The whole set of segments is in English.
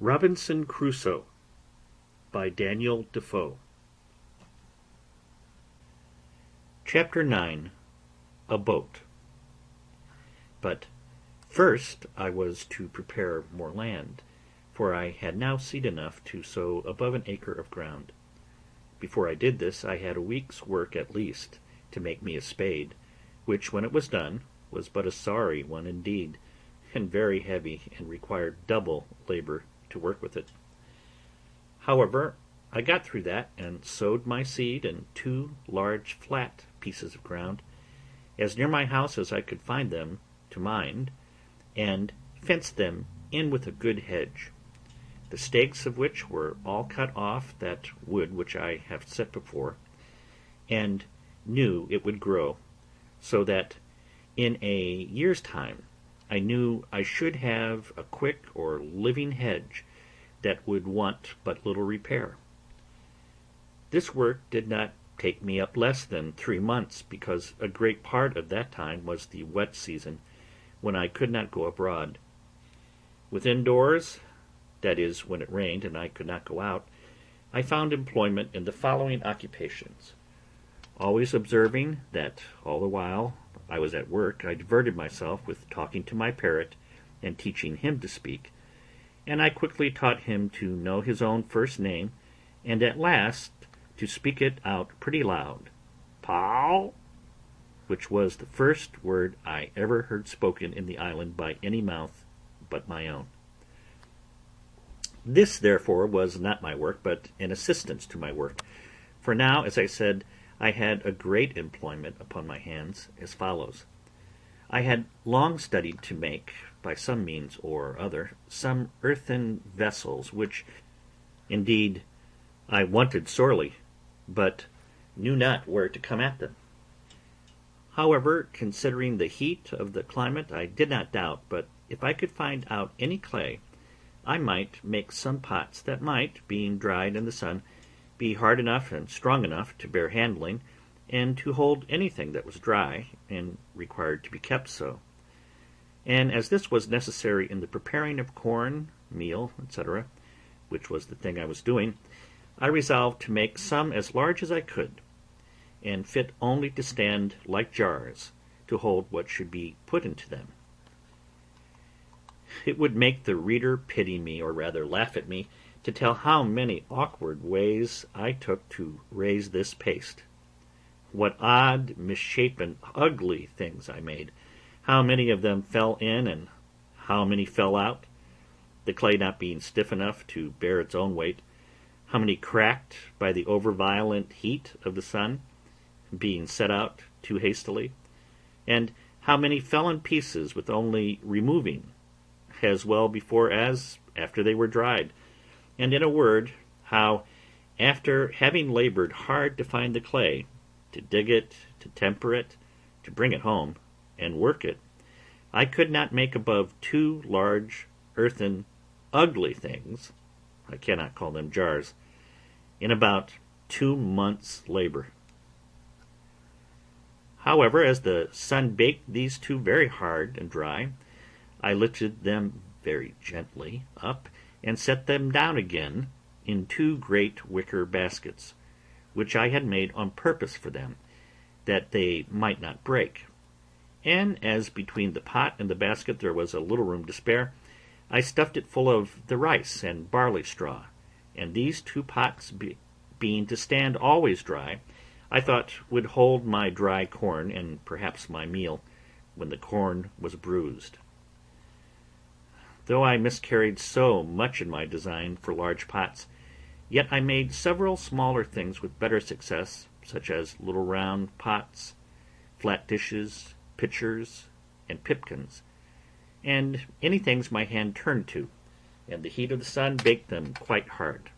Robinson Crusoe by Daniel Dafoe. Chapter 9. A Boat. But first I was to prepare more land, for I had now seed enough to sow above an acre of ground. Before I did this, I had a week's work at least to make me a spade, which, when it was done, was but a sorry one indeed, and very heavy, and required double labor to work with it. However, I got through that, and sowed my seed in 2 large flat pieces of ground, as near my house as I could find them to mind, and fenced them in with a good hedge, the stakes of which were all cut off that wood which I have set before, and knew it would grow, so that in a year's time I knew I should have a quick or living hedge that would want but little repair. This work did not take me up less than 3 months, because a great part of that time was the wet season, when I could not go abroad. Within doors, that is, when it rained and I could not go out, I found employment in the following occupations, always observing that all the while I was at work I diverted myself with talking to my parrot and teaching him to speak, and I quickly taught him to know his own first name, and at last to speak it out pretty loud, "Pow," which was the first word I ever heard spoken in the island by any mouth but my own. This, therefore, was not my work, but an assistance to my work, for now, as I said, I had a great employment upon my hands, as follows. I had long studied to make, by some means or other, some earthen vessels, which, indeed, I wanted sorely, but knew not where to come at them. However, considering the heat of the climate, I did not doubt but if I could find out any clay, I might make some pots that might, being dried in the sun, be hard enough and strong enough to bear handling, and to hold anything that was dry, and required to be kept so. And as this was necessary in the preparing of corn, meal, etc., which was the thing I was doing, I resolved to make some as large as I could, and fit only to stand like jars, to hold what should be put into them. It would make the reader pity me, or rather laugh at me, to tell how many awkward ways I took to raise this paste. What odd, misshapen, ugly things I made, how many of them fell in, and how many fell out, the clay not being stiff enough to bear its own weight, how many cracked by the over-violent heat of the sun, being set out too hastily, and how many fell in pieces with only removing, as well before as after they were dried, and in a word, how, after having labored hard to find the clay, to dig it, to temper it, to bring it home, and work it, I could not make above 2 large, earthen, ugly things, I cannot call them jars, in about 2 months' labor. However, as the sun baked these 2 very hard and dry, I lifted them very gently up, and set them down again in 2 great wicker baskets, which I had made on purpose for them, that they might not break. And as between the pot and the basket there was a little room to spare, I stuffed it full of the rice and barley straw, and these 2 pots being to stand always dry, I thought would hold my dry corn, and perhaps my meal, when the corn was bruised. Though I miscarried so much in my design for large pots, yet I made several smaller things with better success, such as little round pots, flat dishes, pitchers, and pipkins, and any things my hand turned to, and the heat of the sun baked them quite hard.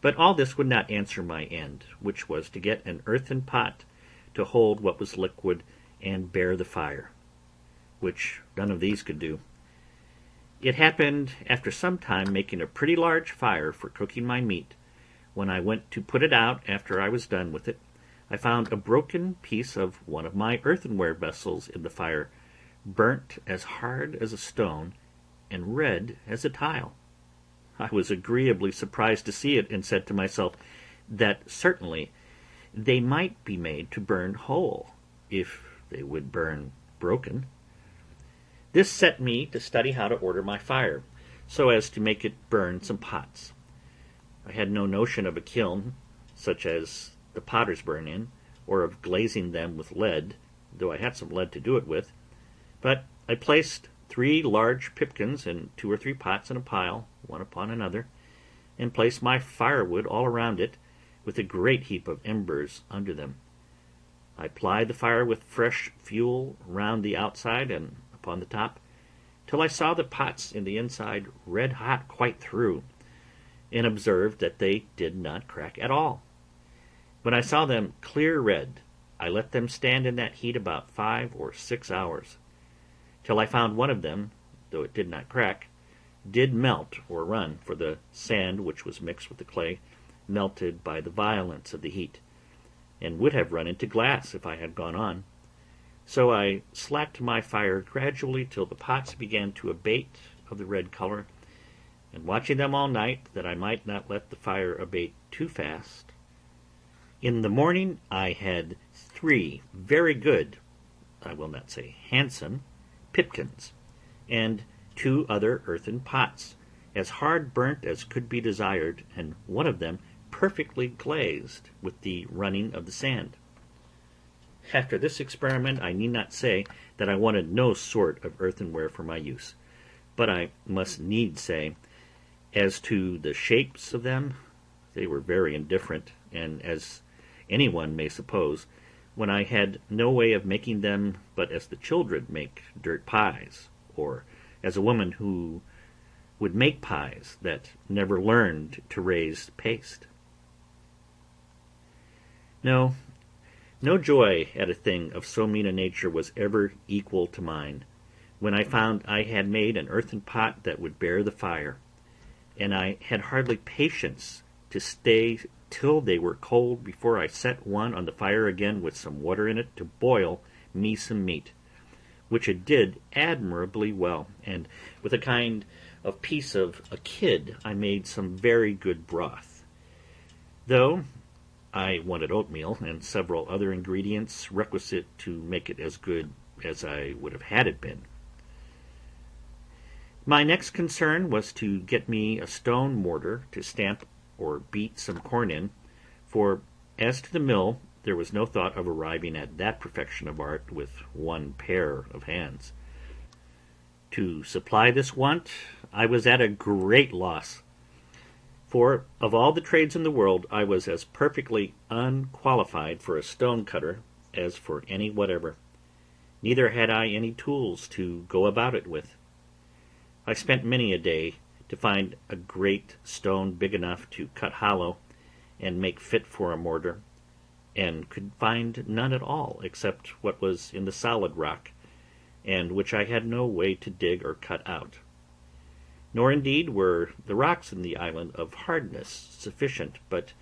But all this would not answer my end, which was to get an earthen pot to hold what was liquid and bear the fire, which none of these could do. It happened after some time making a pretty large fire for cooking my meat. When I went to put it out after I was done with it, I found a broken piece of one of my earthenware vessels in the fire, burnt as hard as a stone, and red as a tile. I was agreeably surprised to see it, and said to myself that certainly they might be made to burn whole, if they would burn broken. This set me to study how to order my fire, so as to make it burn some pots. I had no notion of a kiln, such as the potters burn in, or of glazing them with lead, though I had some lead to do it with, but I placed 3 large pipkins and 2 or 3 pots in a pile, one upon another, and placed my firewood all around it, with a great heap of embers under them. I plied the fire with fresh fuel round the outside and upon the top, till I saw the pots in the inside red hot quite through, and observed that they did not crack at all. When I saw them clear red, I let them stand in that heat about 5 or 6 hours, till I found one of them, though it did not crack, did melt or run, for the sand which was mixed with the clay melted by the violence of the heat, and would have run into glass if I had gone on. So I slacked my fire gradually till the pots began to abate of the red color, and watching them all night, that I might not let the fire abate too fast, in the morning I had 3 very good, I will not say handsome, pipkins, and 2 other earthen pots, as hard burnt as could be desired, and one of them perfectly glazed with the running of the sand. After this experiment, I need not say that I wanted no sort of earthenware for my use, but I must needs say, as to the shapes of them, they were very indifferent, and, as any one may suppose, when I had no way of making them but as the children make dirt pies, or as a woman who would make pies that never learned to raise paste. No joy at a thing of so mean a nature was ever equal to mine, when I found I had made an earthen pot that would bear the fire, and I had hardly patience to stay till they were cold before I set one on the fire again with some water in it to boil me some meat, which it did admirably well, and with a kind of piece of a kid I made some very good broth, though I wanted oatmeal and several other ingredients requisite to make it as good as I would have had it been. My next concern was to get me a stone mortar to stamp or beat some corn in, for as to the mill, there was no thought of arriving at that perfection of art with one pair of hands. To supply this want, I was at a great loss, for of all the trades in the world I was as perfectly unqualified for a stone cutter as for any whatever. Neither had I any tools to go about it with. I spent many a day to find a great stone big enough to cut hollow and make fit for a mortar, and could find none at all except what was in the solid rock, and which I had no way to dig or cut out. Nor indeed were the rocks in the island of hardness sufficient, but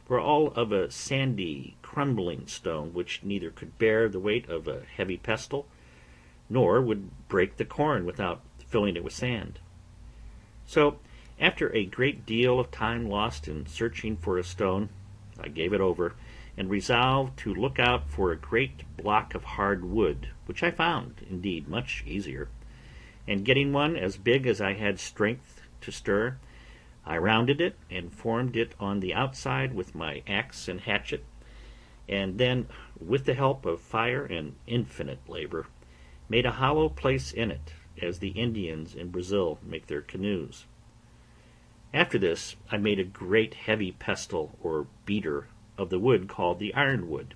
were all of a sandy, crumbling stone, which neither could bear the weight of a heavy pestle, nor would break the corn without filling it with sand. So, after a great deal of time lost in searching for a stone, I gave it over, and resolved to look out for a great block of hard wood, which I found, indeed, much easier, and getting one as big as I had strength to stir, I rounded it and formed it on the outside with my axe and hatchet, and then, with the help of fire and infinite labor, made a hollow place in it, as the Indians in Brazil make their canoes. After this, I made a great heavy pestle or beater of the wood called the ironwood,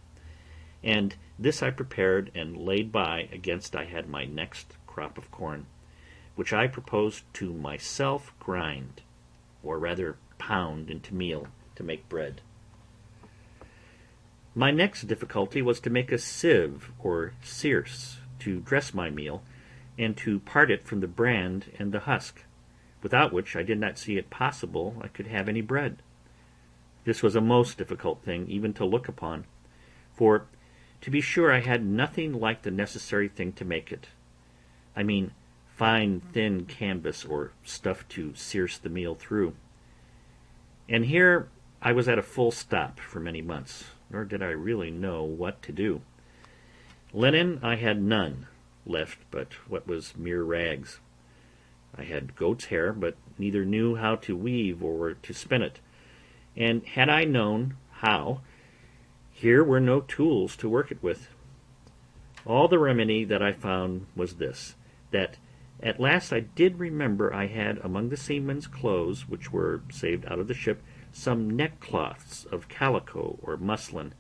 and this I prepared and laid by against I had my next crop of corn, which I proposed to myself grind, or rather pound into meal, to make bread. My next difficulty was to make a sieve or circe to dress my meal, and to part it from the bran and the husk, without which I did not see it possible I could have any bread. This was a most difficult thing even to look upon, for, to be sure, I had nothing like the necessary thing to make it. I mean fine thin canvas or stuff to searce the meal through. And here I was at a full stop for many months, nor did I really know what to do. Linen I had none left but what was mere rags. I had goat's hair, but neither knew how to weave or to spin it, and had I known how, here were no tools to work it with. All the remedy that I found was this, that at last I did remember I had among the seamen's clothes, which were saved out of the ship, some neckcloths of calico or muslin,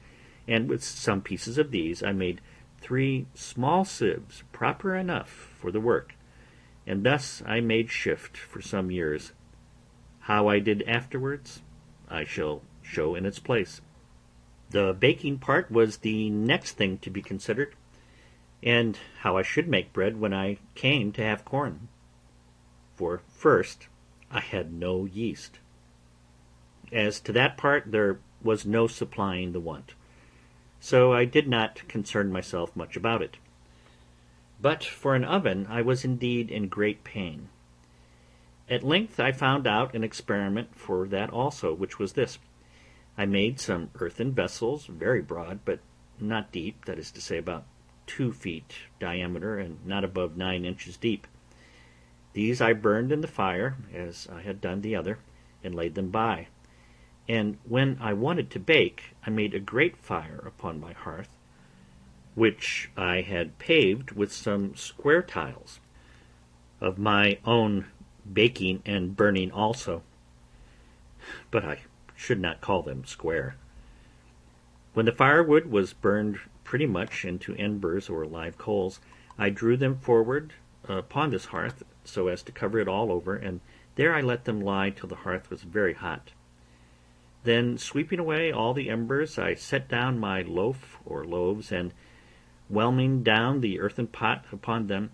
and with some pieces of these I made 3 small sieves, proper enough for the work, and thus I made shift for some years. How I did afterwards, I shall show in its place. The baking part was the next thing to be considered, and how I should make bread when I came to have corn. For first, I had no yeast. As to that part, there was no supplying the want, so I did not concern myself much about it. But for an oven I was indeed in great pain. At length I found out an experiment for that also, which was this. I made some earthen vessels, very broad, but not deep, that is to say, about 2 feet diameter and not above 9 inches deep. These I burned in the fire, as I had done the other, and laid them by. And when I wanted to bake, I made a great fire upon my hearth, which I had paved with some square tiles, of my own baking and burning also, but I should not call them square. When the firewood was burned pretty much into embers or live coals, I drew them forward upon this hearth, so as to cover it all over, and there I let them lie till the hearth was very hot. Then, sweeping away all the embers, I set down my loaf or loaves, and, whelming down the earthen pot upon them,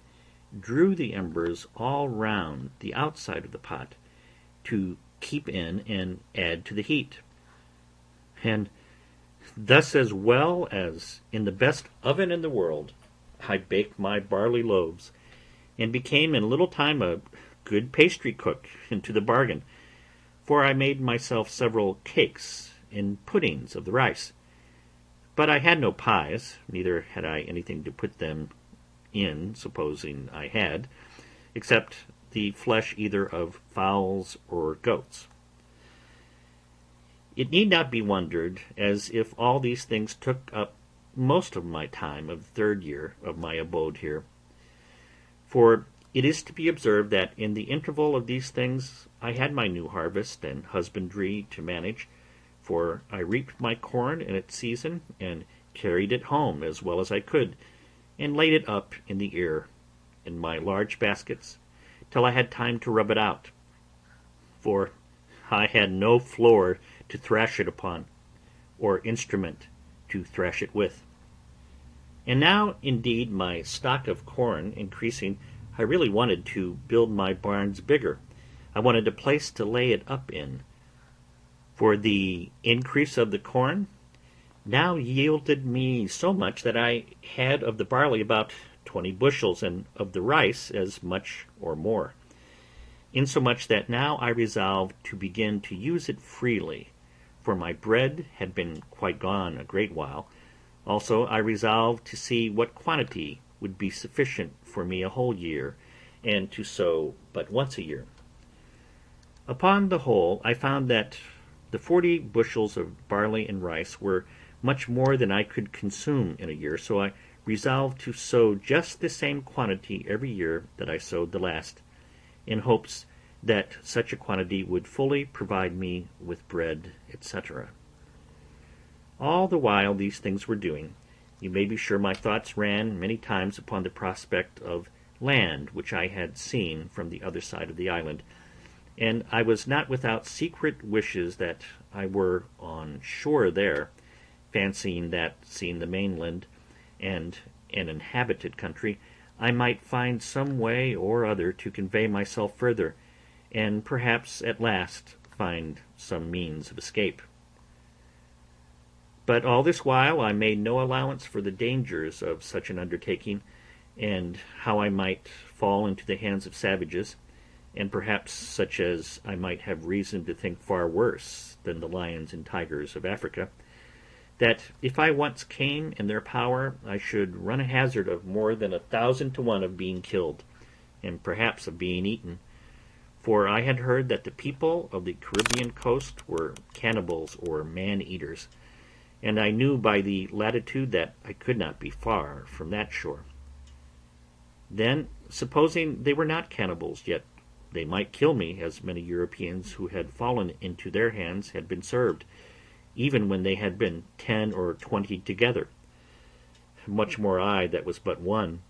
drew the embers all round the outside of the pot, to keep in and add to the heat. And thus, as well as in the best oven in the world, I baked my barley loaves, and became in a little time a good pastry cook into the bargain, for I made myself several cakes and puddings of the rice. But I had no pies, neither had I anything to put them in, supposing I had, except the flesh either of fowls or goats. It need not be wondered, as if all these things took up most of my time of the 3rd year of my abode here. For it is to be observed that in the interval of these things I had my new harvest and husbandry to manage, for I reaped my corn in its season, and carried it home as well as I could, and laid it up in the ear, in my large baskets, till I had time to rub it out. For I had no floor to thrash it upon, or instrument to thrash it with. And now, indeed, my stock of corn increasing, I really wanted to build my barns bigger. I wanted a place to lay it up in, for the increase of the corn now yielded me so much that I had of the barley about 20 bushels, and of the rice as much or more, insomuch that now I resolved to begin to use it freely, for my bread had been quite gone a great while. Also I resolved to see what quantity would be sufficient for me a whole year, and to sow but once a year. Upon the whole, I found that the 40 bushels of barley and rice were much more than I could consume in a year, so I resolved to sow just the same quantity every year that I sowed the last, in hopes that such a quantity would fully provide me with bread, etc. All the while these things were doing, you may be sure my thoughts ran many times upon the prospect of land which I had seen from the other side of the island, and I was not without secret wishes that I were on shore there, fancying that, seeing the mainland and an inhabited country, I might find some way or other to convey myself further, and perhaps at last find some means of escape. But all this while I made no allowance for the dangers of such an undertaking, and how I might fall into the hands of savages, and perhaps such as I might have reason to think far worse than the lions and tigers of Africa, that if I once came in their power, I should run a hazard of more than 1,000 to 1 of being killed, and perhaps of being eaten, for I had heard that the people of the Caribbean coast were cannibals or man-eaters, and I knew by the latitude that I could not be far from that shore. Then, supposing they were not cannibals, yet they might kill me, as many Europeans who had fallen into their hands had been served, even when they had been 10 or 20 together. Much more I that was but one,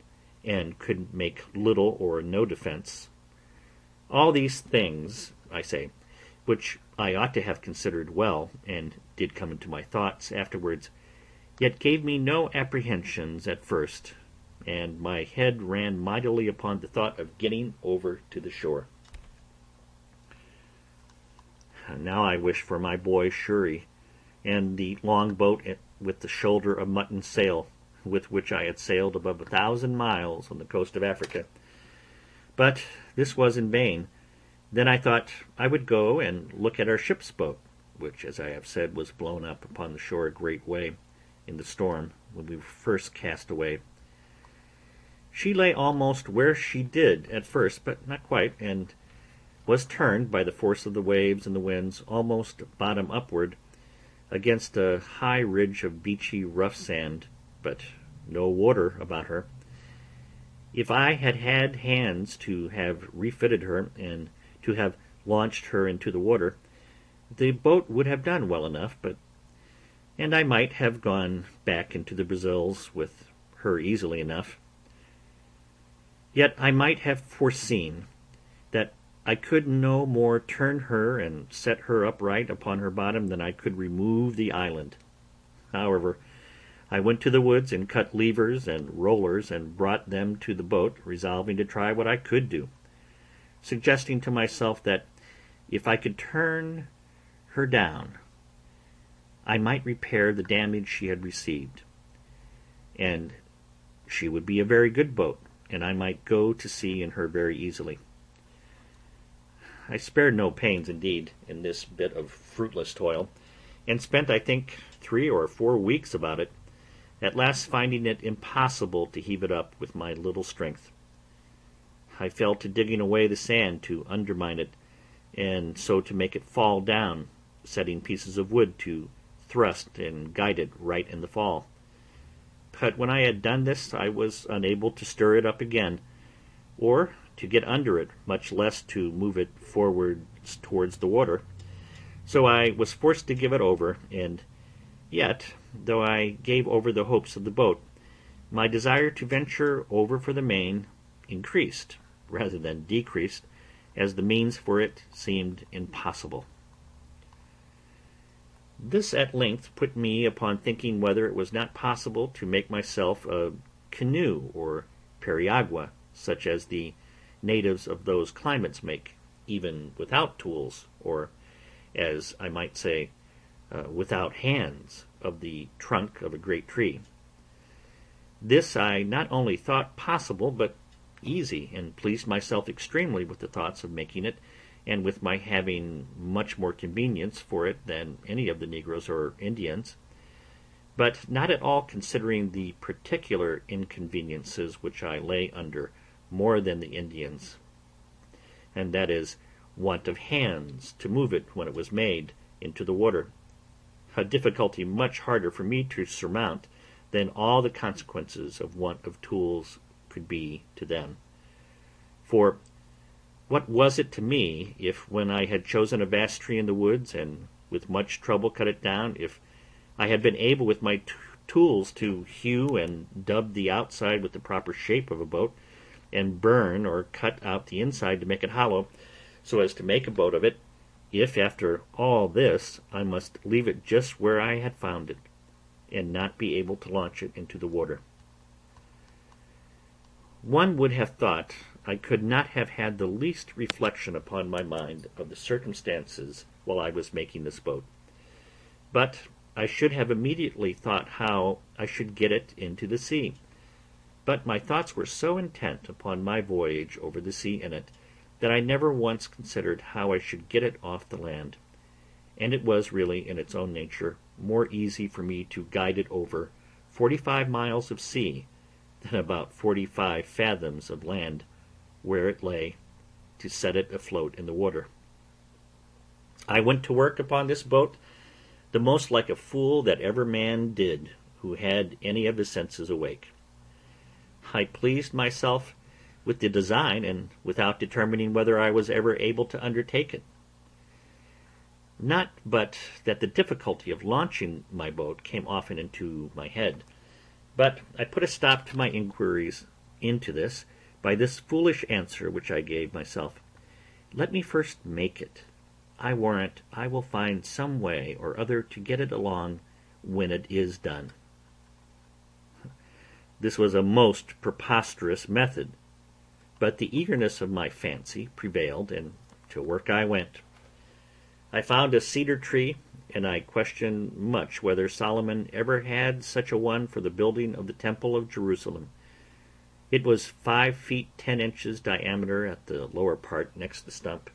and could make little or no defence. All these things, I say, which I ought to have considered well, and did come into my thoughts afterwards, yet gave me no apprehensions at first, and my head ran mightily upon the thought of getting over to the shore. Now I wish for my boy Shuri, and the long boat with the shoulder of mutton sail, with which I had sailed above 1,000 miles on the coast of Africa. But this was in vain. Then I thought I would go and look at our ship's boat, which, as I have said, was blown up upon the shore a great way in the storm when we were first cast away. She lay almost where she did at first, but not quite, and was turned by the force of the waves and the winds almost bottom upward against a high ridge of beachy rough sand, but no water about her. If I had had hands to have refitted her and to have launched her into the water, the boat would have done well enough, and I might have gone back into the Brazils with her easily enough. Yet I might have foreseen that I could no more turn her and set her upright upon her bottom than I could remove the island. However, I went to the woods and cut levers and rollers and brought them to the boat, resolving to try what I could do, suggesting to myself that if I could turn her down, I might repair the damage she had received, and she would be a very good boat, and I might go to sea in her very easily. I spared no pains, indeed, in this bit of fruitless toil, and spent, I think, 3 or 4 weeks about it, at last finding it impossible to heave it up with my little strength. I fell to digging away the sand to undermine it, and so to make it fall down, setting pieces of wood to thrust and guide it right in the fall. But when I had done this, I was unable to stir it up again, or to get under it, much less to move it forward towards the water. So I was forced to give it over, and yet, though I gave over the hopes of the boat, my desire to venture over for the main increased, rather than decreased, as the means for it seemed impossible. This at length put me upon thinking whether it was not possible to make myself a canoe or periagua, such as the natives of those climates make, even without tools, or, as I might say, without hands, of the trunk of a great tree. This I not only thought possible, but easy, and pleased myself extremely with the thoughts of making it, and with my having much more convenience for it than any of the negroes or Indians, but not at all considering the particular inconveniences which I lay under more than the Indians, and that is, want of hands to move it when it was made into the water, a difficulty much harder for me to surmount than all the consequences of want of tools could be to them. For what was it to me if, when I had chosen a vast tree in the woods, and with much trouble cut it down, if I had been able with my tools to hew and dub the outside with the proper shape of a boat, and burn or cut out the inside to make it hollow, so as to make a boat of it, if after all this I must leave it just where I had found it, and not be able to launch it into the water? One would have thought I could not have had the least reflection upon my mind of the circumstances while I was making this boat, but I should have immediately thought how I should get it into the sea, But my thoughts were so intent upon my voyage over the sea in it, that I never once considered how I should get it off the land, and it was really, in its own nature, more easy for me to guide it over 45 miles of sea than about 45 fathoms of land, where it lay, to set it afloat in the water. I went to work upon this boat the most like a fool that ever man did who had any of his senses awake. I pleased myself with the design, and without determining whether I was ever able to undertake it. Not but that the difficulty of launching my boat came often into my head, but I put a stop to my inquiries into this by this foolish answer which I gave myself: let me first make it. I warrant I will find some way or other to get it along when it is done. This was a most preposterous method, but the eagerness of my fancy prevailed, and to work I went. I found a cedar tree, and I question much whether Solomon ever had such a one for the building of the temple of Jerusalem. It was 5 feet 10 inches diameter at the lower part next the stump,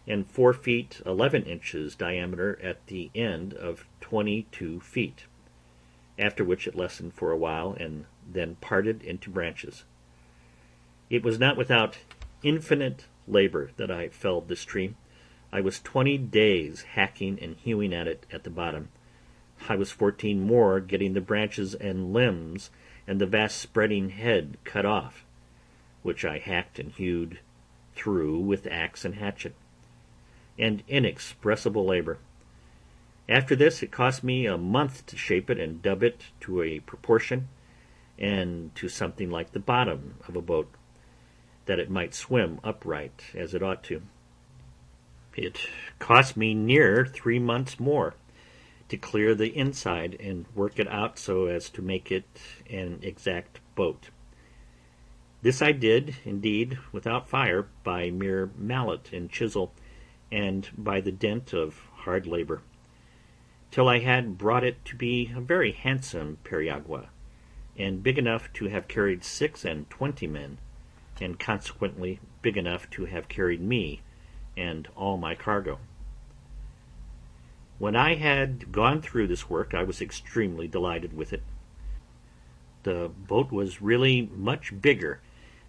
and 4 feet 11 inches diameter at the end of 22 feet, after which it lessened for a while, and then parted into branches. It was not without infinite labor that I felled this tree. I was 20 days hacking and hewing at it at the bottom. I was 14 more getting the branches and limbs and the vast spreading head cut off, which I hacked and hewed through with axe and hatchet, and inexpressible labor. After this it cost me a month to shape it and dub it to a proportion, and to something like the bottom of a boat, that it might swim upright as it ought to. It cost me near 3 months more to clear the inside and work it out so as to make it an exact boat. This I did, indeed, without fire, by mere mallet and chisel, and by the dint of hard labor, till I had brought it to be a very handsome periagua, and big enough to have carried 26 men, and consequently big enough to have carried me and all my cargo. When I had gone through this work, I was extremely delighted with it. The boat was really much bigger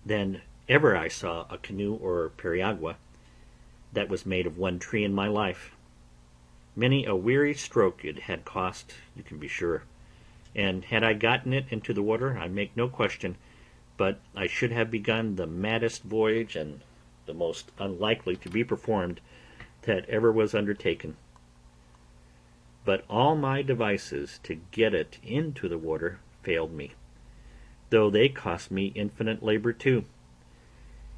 than ever I saw a canoe or periagua that was made of one tree in my life. Many a weary stroke it had cost, you can be sure, and had I gotten it into the water, I make no question but I should have begun the maddest voyage and the most unlikely to be performed that ever was undertaken. But all my devices to get it into the water failed me, though they cost me infinite labor too.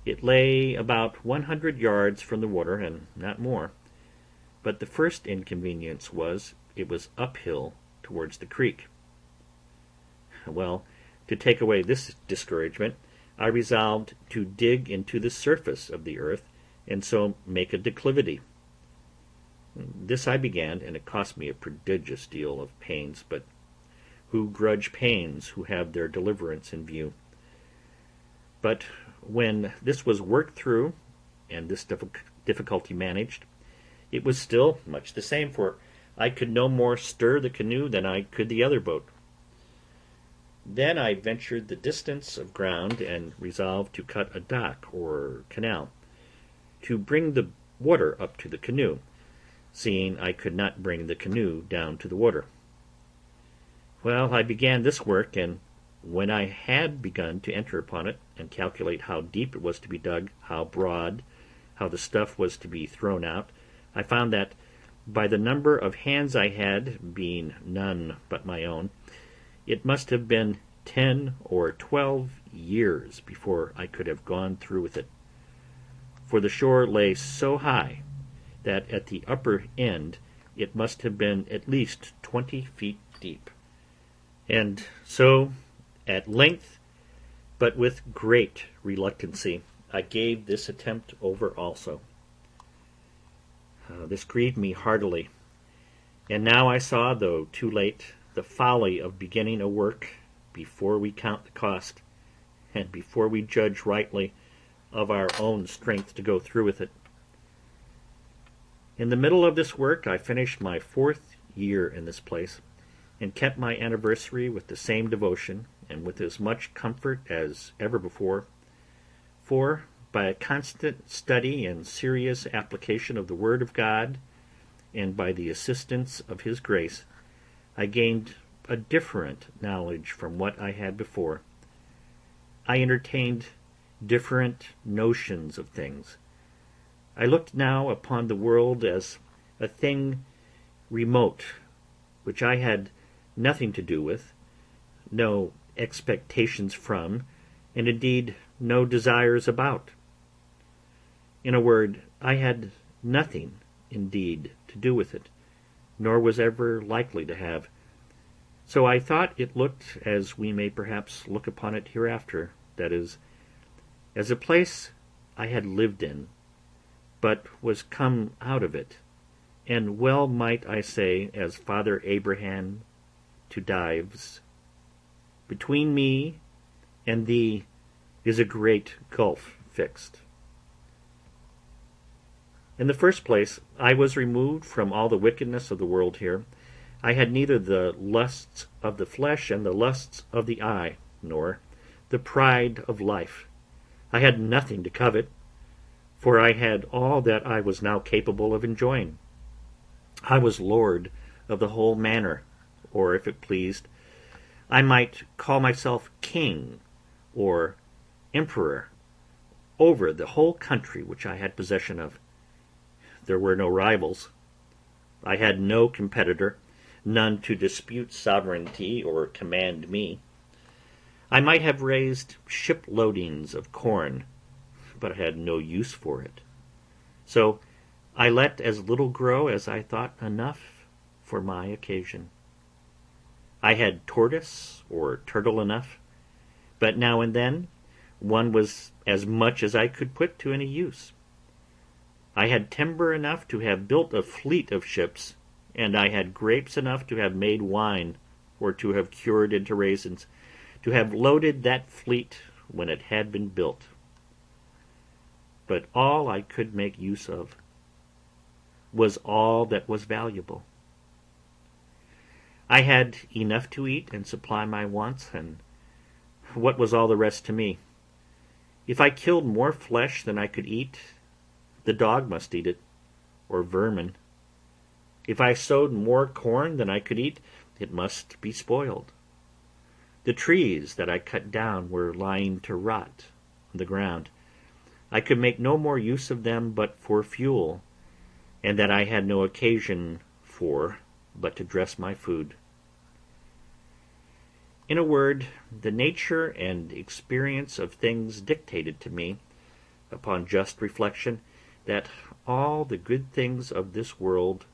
It lay about 100 yards from the water, and not more, but the first inconvenience was it was uphill towards the creek. Well, to take away this discouragement, I resolved to dig into the surface of the earth, and so make a declivity. This I began, and it cost me a prodigious deal of pains, but who grudge pains who have their deliverance in view? But when this was worked through, and this difficulty managed, it was still much the same, for I could no more stir the canoe than I could the other boat. Then I ventured the distance of ground, and resolved to cut a dock or canal, to bring the water up to the canoe, seeing I could not bring the canoe down to the water. Well, I began this work, and when I had begun to enter upon it, and calculate how deep it was to be dug, how broad, how the stuff was to be thrown out, I found that, by the number of hands I had, being none but my own, it must have been 10 or 12 years before I could have gone through with it, for the shore lay so high that at the upper end it must have been at least 20 feet deep. And so, at length, but with great reluctancy, I gave this attempt over also. This grieved me heartily, and now I saw, though too late, the folly of beginning a work before we count the cost. and before we judge rightly of our own strength to go through with it. In the middle of this work I finished my 4th year in this place, and kept my anniversary with the same devotion, and with as much comfort as ever before, for, by a constant study and serious application of the Word of God, and by the assistance of His grace, I gained a different knowledge from what I had before. I entertained different notions of things. I looked now upon the world as a thing remote, which I had nothing to do with, no expectations from, and indeed no desires about. In a word, I had nothing, indeed, to do with it, nor was ever likely to have. So I thought it looked as we may perhaps look upon it hereafter, that is, as a place I had lived in, but was come out of it, and well might I say, as Father Abraham to Dives, between me and thee is a great gulf fixed. In the first place, I was removed from all the wickedness of the world here. I had neither the lusts of the flesh and the lusts of the eye, nor the pride of life. I had nothing to covet, for I had all that I was now capable of enjoying. I was lord of the whole manor, or, if it pleased, I might call myself king or emperor over the whole country which I had possession of. There were no rivals. I had no competitor, none to dispute sovereignty or command me. I might have raised ship-loadings of corn, but I had no use for it. So I let as little grow as I thought enough for my occasion. I had tortoise or turtle enough, but now and then one was as much as I could put to any use. I had timber enough to have built a fleet of ships, and I had grapes enough to have made wine, or to have cured into raisins, to have loaded that fleet when it had been built. But all I could make use of was all that was valuable. I had enough to eat and supply my wants, and what was all the rest to me? If I killed more flesh than I could eat, the dog must eat it, or vermin. If I sowed more corn than I could eat, it must be spoiled. The trees that I cut down were lying to rot on the ground. I could make no more use of them but for fuel, and that I had no occasion for but to dress my food. In a word, the nature and experience of things dictated to me, upon just reflection, that all the good things of this world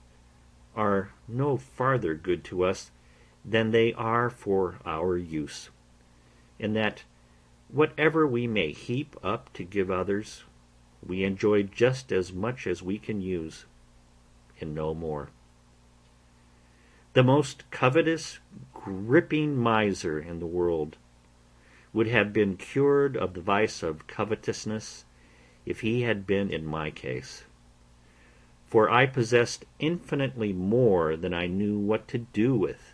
are no farther good to us than they are for our use, and that whatever we may heap up to give others, we enjoy just as much as we can use, and no more. The most covetous, gripping miser in the world would have been cured of the vice of covetousness if he had been in my case. For I possessed infinitely more than I knew what to do with.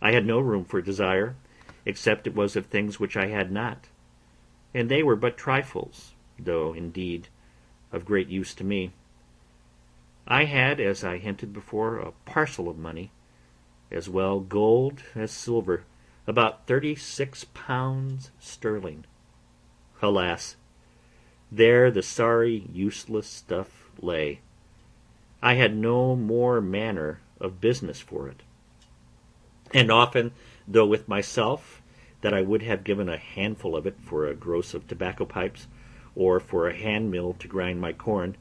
I had no room for desire, except it was of things which I had not, and they were but trifles, though, indeed, of great use to me. I had, as I hinted before, a parcel of money, as well gold as silver, about 36 pounds sterling. Alas, there the sorry, useless stuff lay. I had no more manner of business for it. And often, though with myself, that I would have given a handful of it for a gross of tobacco pipes, or for a hand mill to grind my corn,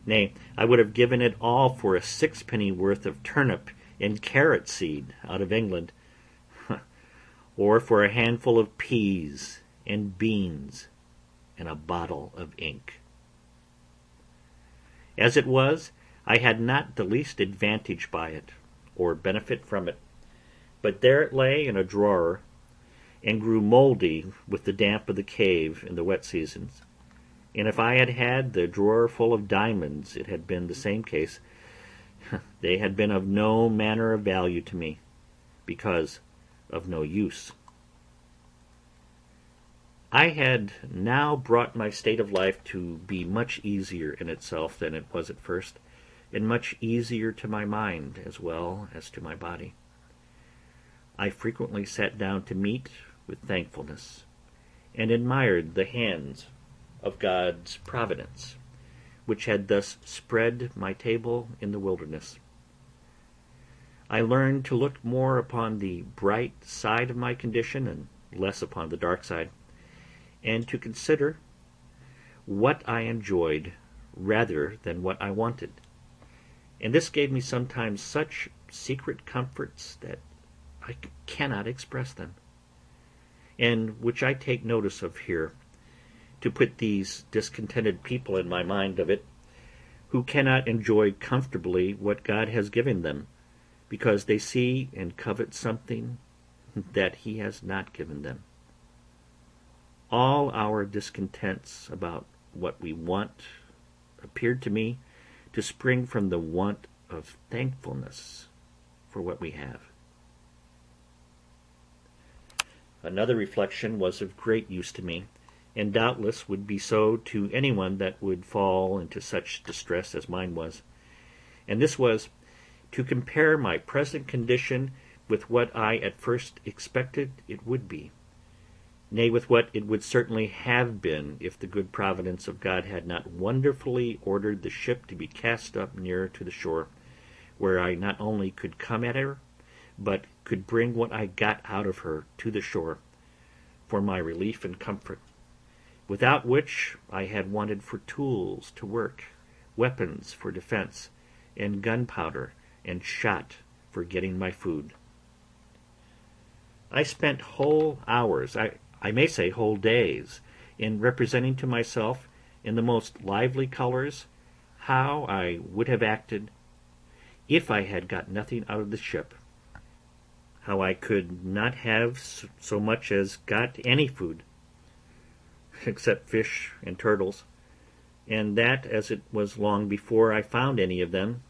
nay, I would have given it all for a sixpenny worth of turnip and carrot seed out of England, or for a handful of peas and beans and a bottle of ink. As it was, I had not the least advantage by it, or benefit from it, but there it lay in a drawer, and grew mouldy with the damp of the cave in the wet seasons. And if I had had the drawer full of diamonds, it had been the same case. They had been of no manner of value to me, because of no use. I had now brought my state of life to be much easier in itself than it was at first, and much easier to my mind as well as to my body. I frequently sat down to meat with thankfulness, and admired the hands of God's providence, which had thus spread my table in the wilderness. I learned to look more upon the bright side of my condition and less upon the dark side, and to consider what I enjoyed rather than what I wanted. And this gave me sometimes such secret comforts that I cannot express them, and which I take notice of here, to put these discontented people in my mind of it, who cannot enjoy comfortably what God has given them, because they see and covet something that He has not given them. All our discontents about what we want appeared to me to spring from the want of thankfulness for what we have. Another reflection was of great use to me, and doubtless would be so to anyone that would fall into such distress as mine was. And this was to compare my present condition with what I at first expected it would be, nay, with what it would certainly have been if the good providence of God had not wonderfully ordered the ship to be cast up nearer to the shore, where I not only could come at her, but could bring what I got out of her to the shore for my relief and comfort, without which I had wanted for tools to work, weapons for defense, and gunpowder and shot for getting my food. I spent whole hours, I may say whole days, in representing to myself in the most lively colors how I would have acted if I had got nothing out of the ship, how I could not have so much as got any food, except fish and turtles, and that, as it was long before I found any of them,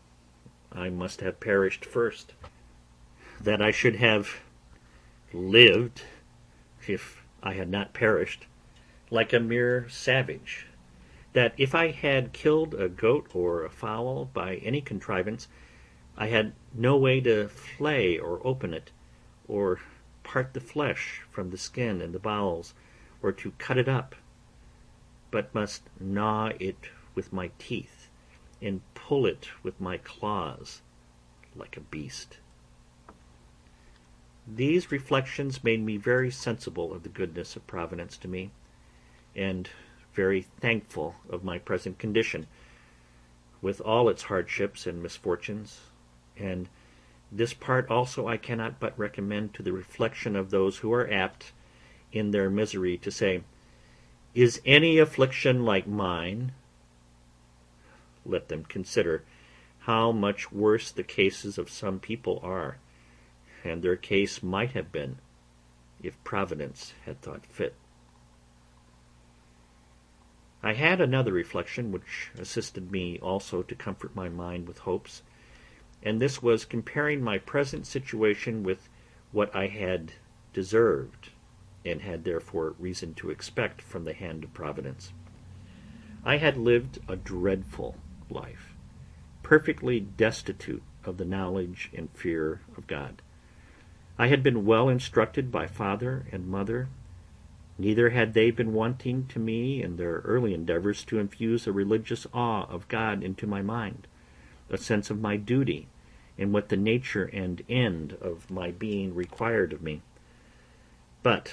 I must have perished first, that I should have lived, if I had not perished, like a mere savage, that if I had killed a goat or a fowl by any contrivance, I had no way to flay or open it, or part the flesh from the skin and the bowels, or to cut it up, but must gnaw it with my teeth, and pull it with my claws, like a beast. These reflections made me very sensible of the goodness of Providence to me, and very thankful of my present condition, with all its hardships and misfortunes, and this part also I cannot but recommend to the reflection of those who are apt, in their misery, to say, "Is any affliction like mine?" Let them consider how much worse the cases of some people are, and their case might have been, if Providence had thought fit. I had another reflection which assisted me also to comfort my mind with hopes, and this was comparing my present situation with what I had deserved, and had therefore reason to expect from the hand of Providence. I had lived a dreadful life, perfectly destitute of the knowledge and fear of God. I had been well instructed by father and mother, neither had they been wanting to me in their early endeavors to infuse a religious awe of God into my mind, a sense of my duty, and what the nature and end of my being required of me. But,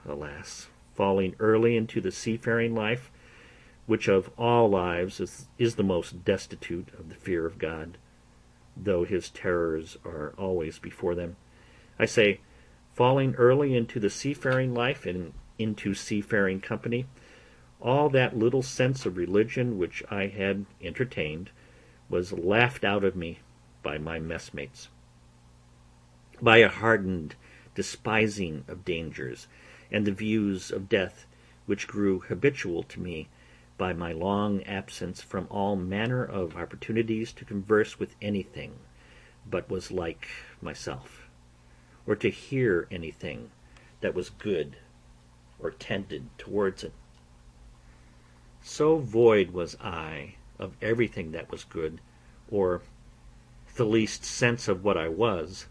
alas, falling early into the seafaring life, which of all lives is the most destitute of the fear of God, though his terrors are always before them, I say, falling early into the seafaring life and into seafaring company, all that little sense of religion which I had entertained was laughed out of me by my messmates, by a hardened, despising of dangers, and the views of death which grew habitual to me by my long absence from all manner of opportunities to converse with anything but was like myself, or to hear anything that was good or tended towards it. So void was I of everything that was good, or the least sense of what I was,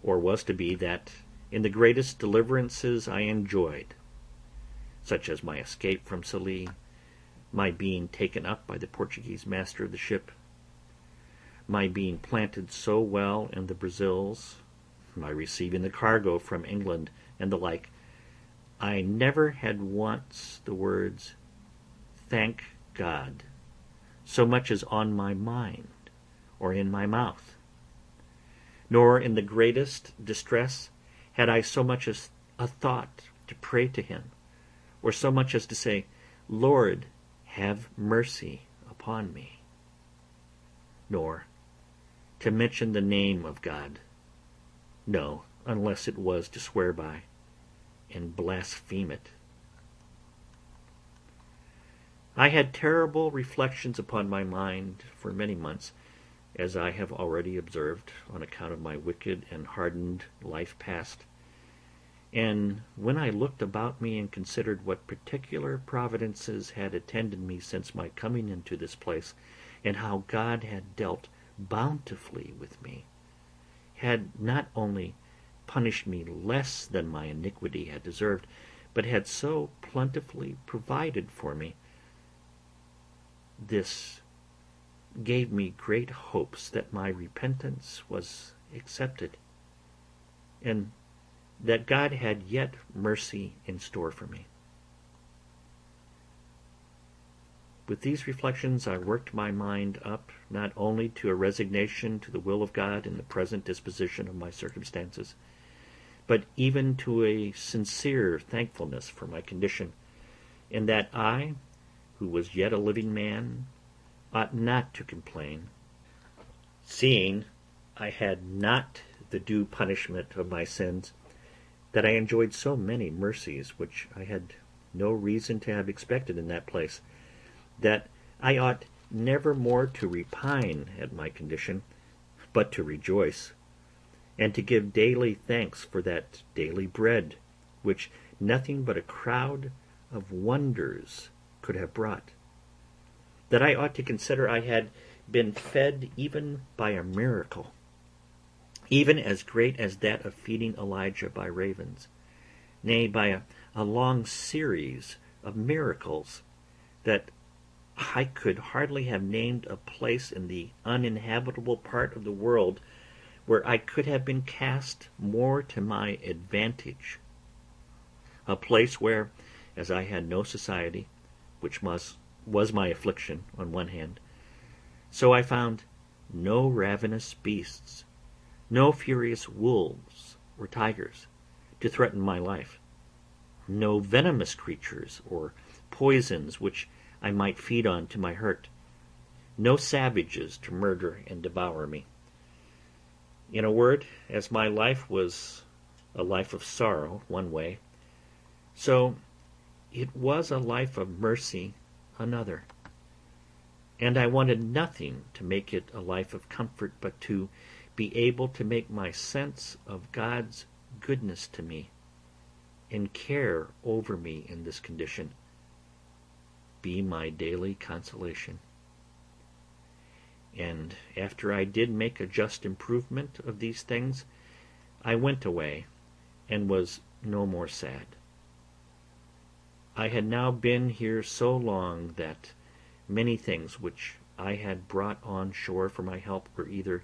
or was to be, that in the greatest deliverances I enjoyed, such as my escape from Sallee, my being taken up by the Portuguese master of the ship, my being planted so well in the Brazils, my receiving the cargo from England, and the like, I never had once the words, "Thank God," so much as on my mind or in my mouth. Nor in the greatest distress had I so much as a thought to pray to him, or so much as to say, "Lord, have mercy upon me," nor to mention the name of God, no, unless it was to swear by and blaspheme it. I had terrible reflections upon my mind for many months, as I have already observed, on account of my wicked and hardened life past. And when I looked about me and considered what particular providences had attended me since my coming into this place, and how God had dealt bountifully with me, had not only punished me less than my iniquity had deserved, but had so plentifully provided for me, this gave me great hopes that my repentance was accepted, and that God had yet mercy in store for me. With these reflections I worked my mind up not only to a resignation to the will of God in the present disposition of my circumstances, but even to a sincere thankfulness for my condition, and that I, who was yet a living man, ought not to complain, seeing I had not the due punishment of my sins, that I enjoyed so many mercies which I had no reason to have expected in that place, that I ought never more to repine at my condition, but to rejoice, and to give daily thanks for that daily bread, which nothing but a crowd of wonders could have brought, that I ought to consider I had been fed even by a miracle, even as great as that of feeding Elijah by ravens, nay, by a long series of miracles, that I could hardly have named a place in the uninhabitable part of the world where I could have been cast more to my advantage, a place where, as I had no society, which was my affliction on one hand, so I found no ravenous beasts, no furious wolves or tigers to threaten my life, no venomous creatures or poisons which I might feed on to my hurt, no savages to murder and devour me. In a word, as my life was a life of sorrow one way, so it was a life of mercy another, and I wanted nothing to make it a life of comfort but to be able to make my sense of God's goodness to me and care over me in this condition be my daily consolation. And after I did make a just improvement of these things, I went away and was no more sad. I had now been here so long that many things which I had brought on shore for my help were either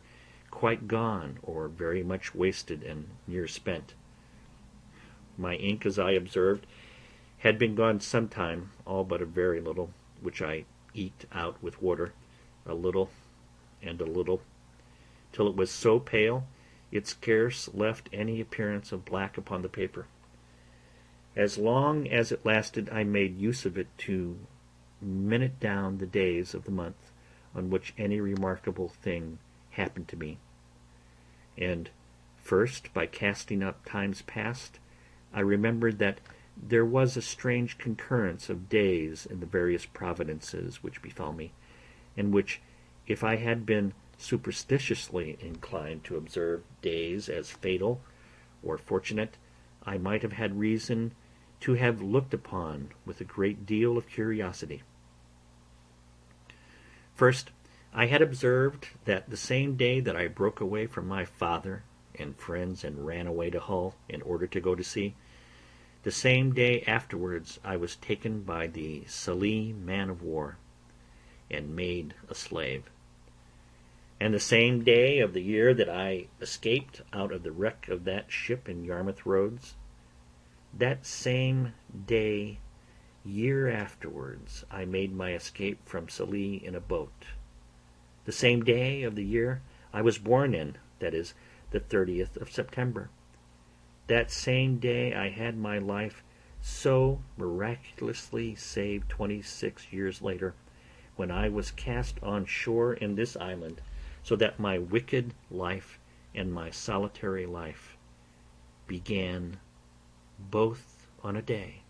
quite gone or very much wasted and near spent. My ink, as I observed, had been gone some time, all but a very little, which I eked out with water, a little and a little, till it was so pale it scarce left any appearance of black upon the paper. As long as it lasted, I made use of it to minute down the days of the month on which any remarkable thing happened to me, and First, by casting up times past, I remembered that there was a strange concurrence of days in the various providences which befell me, and which, if I had been superstitiously inclined to observe days as fatal or fortunate, I might have had reason to have looked upon with a great deal of curiosity. First, I had observed that the same day that I broke away from my father and friends and ran away to Hull in order to go to sea, the same day afterwards I was taken by the Sallee man-of-war and made a slave. And the same day of the year that I escaped out of the wreck of that ship in Yarmouth Roads, that same day, year afterwards, I made my escape from Sallee in a boat. The same day of the year I was born in, that is, the 30th of September. That same day I had my life so miraculously saved 26 years later, when I was cast on shore in this island, so that my wicked life and my solitary life began both on a day.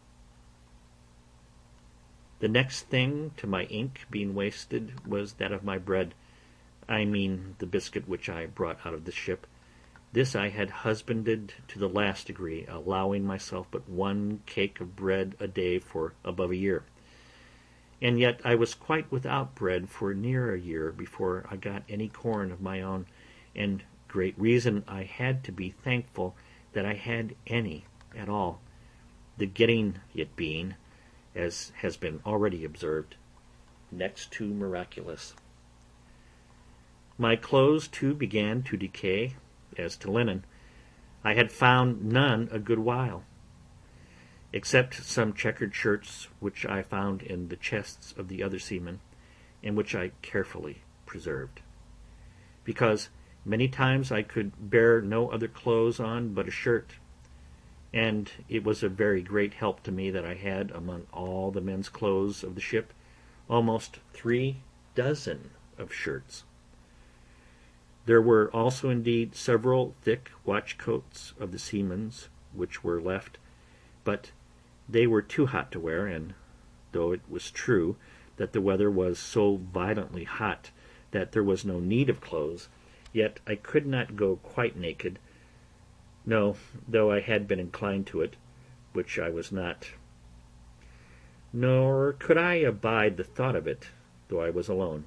The next thing to my ink being wasted was that of my bread, I mean the biscuit which I brought out of the ship. This I had husbanded to the last degree, allowing myself but one cake of bread a day for above a year. And yet I was quite without bread for near a year before I got any corn of my own, and great reason I had to be thankful that I had any at all, the getting it being, as has been already observed, next to miraculous. My clothes, too, began to decay. As to linen, I had found none a good while, except some checkered shirts which I found in the chests of the other seamen, and which I carefully preserved, because many times I could bear no other clothes on but a shirt, and it was a very great help to me that I had, among all the men's clothes of the ship, almost 3 dozen of shirts. There were also indeed several thick watch-coats of the seamen's which were left, but they were too hot to wear, and though it was true that the weather was so violently hot that there was no need of clothes, yet I could not go quite naked, no, though I had been inclined to it, which I was not, nor could I abide the thought of it, though I was alone.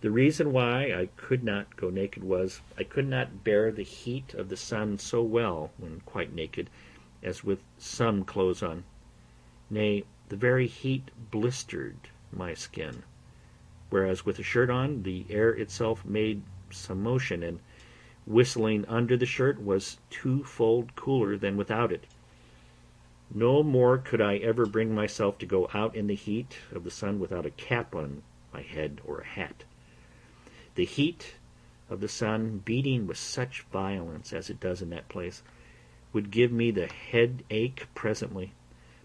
The reason why I could not go naked was, I could not bear the heat of the sun so well when quite naked, as with some clothes on. Nay, the very heat blistered my skin, whereas with a shirt on, the air itself made some motion, and whistling under the shirt was 2-fold cooler than without it. No more could I ever bring myself to go out in the heat of the sun without a cap on my head or a hat. The heat of the sun, beating with such violence as it does in that place, would give me the headache presently,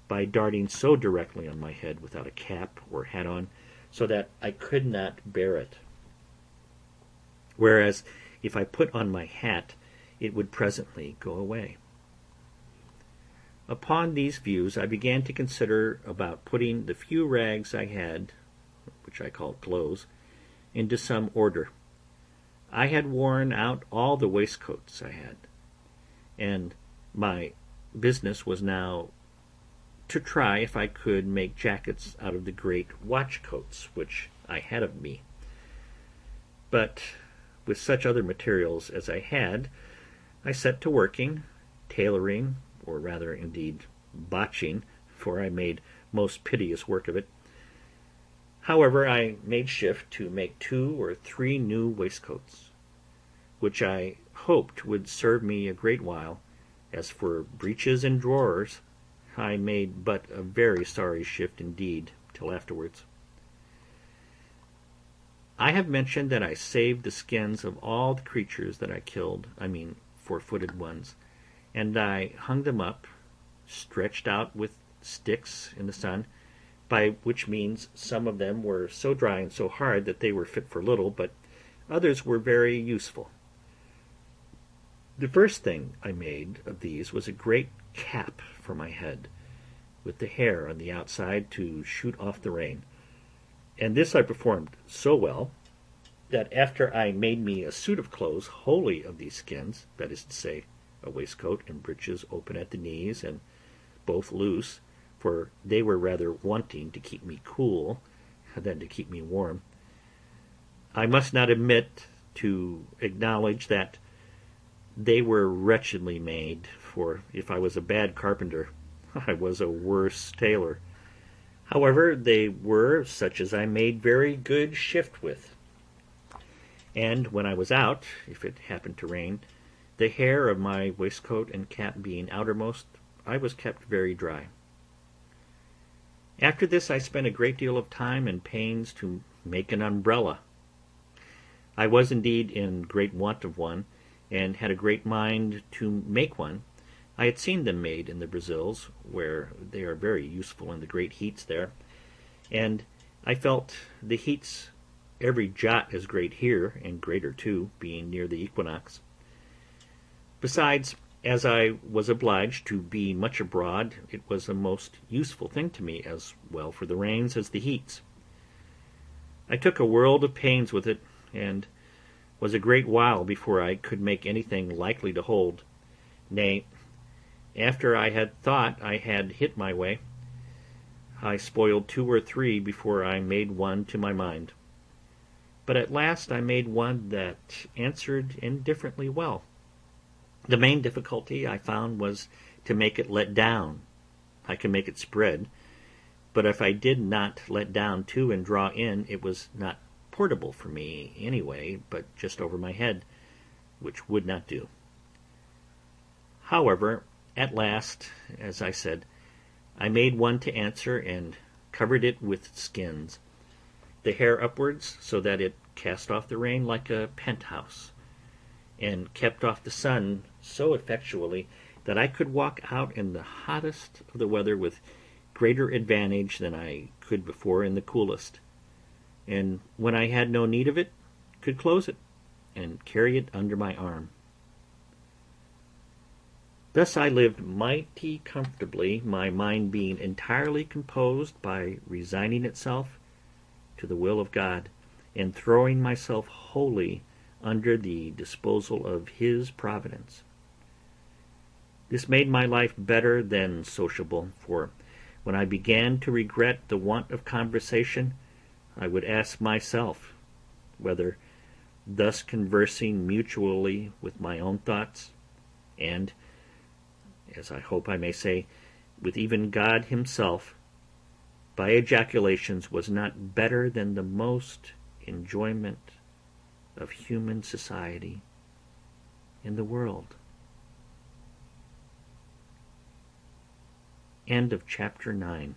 by darting so directly on my head without a cap or hat on, so that I could not bear it. Whereas, if I put on my hat, it would presently go away. Upon these views I began to consider about putting the few rags I had, which I called clothes, into some order. I had worn out all the waistcoats I had, and my business was now to try if I could make jackets out of the great watch-coats which I had of me. But with such other materials as I had, I set to working, tailoring, or rather indeed botching, for I made most piteous work of it. However, I made shift to make 2 or 3 new waistcoats, which I hoped would serve me a great while. As for breeches and drawers, I made but a very sorry shift indeed till afterwards. I have mentioned that I saved the skins of all the creatures that I killed, I mean 4-footed ones, and I hung them up, stretched out with sticks in the sun, by which means some of them were so dry and so hard that they were fit for little, but others were very useful. The first thing I made of these was a great cap for my head, with the hair on the outside to shoot off the rain, and this I performed so well that after I made me a suit of clothes wholly of these skins, that is to say, a waistcoat and breeches open at the knees and both loose, for they were rather wanting to keep me cool than to keep me warm, I must not omit to acknowledge that they were wretchedly made, for if I was a bad carpenter, I was a worse tailor. However, they were such as I made very good shift with, and when I was out, if it happened to rain, the hair of my waistcoat and cap being outermost, I was kept very dry. After this I spent a great deal of time and pains to make an umbrella. I was indeed in great want of one, and had a great mind to make one. I had seen them made in the Brazils, where they are very useful in the great heats there, and I felt the heats every jot as great here, and greater too, being near the equinox. Besides, as I was obliged to be much abroad, it was a most useful thing to me, as well for the rains as the heats. I took a world of pains with it, and was a great while before I could make anything likely to hold. Nay, after I had thought I had hit my way, I spoiled 2 or 3 before I made one to my mind. But at last I made one that answered indifferently well. The main difficulty I found was to make it let down. I could make it spread, but if I did not let down to and draw in, it was not portable for me anyway, but just over my head, which would not do. However, at last, as I said, I made one to answer, and covered it with skins, the hair upwards, so that it cast off the rain like a penthouse, and kept off the sun so effectually that I could walk out in the hottest of the weather with greater advantage than I could before in the coolest, and when I had no need of it, could close it, and carry it under my arm. Thus I lived mighty comfortably, my mind being entirely composed by resigning itself to the will of God, and throwing myself wholly under the disposal of His providence. This made my life better than sociable, for when I began to regret the want of conversation, I would ask myself whether, thus conversing mutually with my own thoughts, and, as I hope I may say, with even God Himself, by ejaculations was not better than the most enjoyment of human society in the world. End of chapter 9.